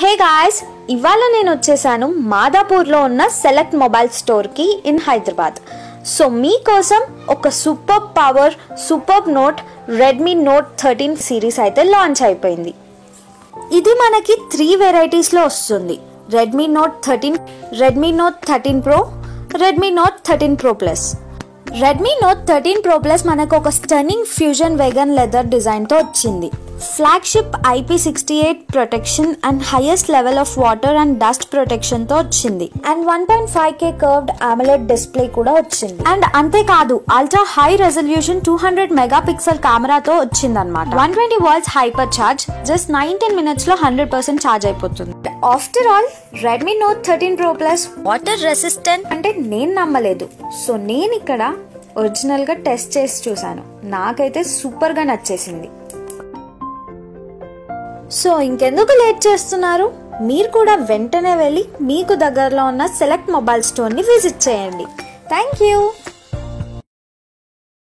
Hey guys, ఇవాళ నేను వచ్చేసాను మాదాపూర్లో ఉన్న సెలెక్ట్ మొబైల్ స్టోర్కి ఇన్ హైదరాబాద్. సో మీకోసం ఒక super power super note Redmi Note 13 series అయితే లాంచ్ అయిపోయింది. ఇది మనకి 3 వెరైటీస్లో వస్తుంది. Redmi Note 13, Redmi Note 13 pro, Redmi Note 13 Pro plus. Redmi Note 13 Pro plus మనకు ఒక స్టన్నింగ్ ఫ్యూజన్ వెగన్ లెదర్ డిజైన్తో వచ్చింది. Flagship IP68 protection and highest level of water and dust protection తో వచ్చింది. And 1.5K curved AMOLED display కూడా వచ్చింది. And అంతేకాదు ultra high resolution 200 megapixel కెమెరాతో వచ్చిందన్నమాట. 120 watts hyper charge just 19 minutes లో 100% ఛార్జ్ అయిపోతుంది. After all Redmi Note 13 Pro Plus water resistant అంటే నేను నమ్మలేదు. సో నేను ఇక్కడ ఒరిజినల్ గా టెస్ట్ చేసి చూసాను. నాకైతే సూపర్ గా నచ్చేసింది. సో ఇంకెందుకు లేట్ చేస్తున్నారు? మీరు కూడా వెంటనే వెళ్ళి మీకు దగ్గరలో ఉన్న సెలెక్ట్ మొబైల్ స్టోర్ని విజిట్ చేయండి. Thank you.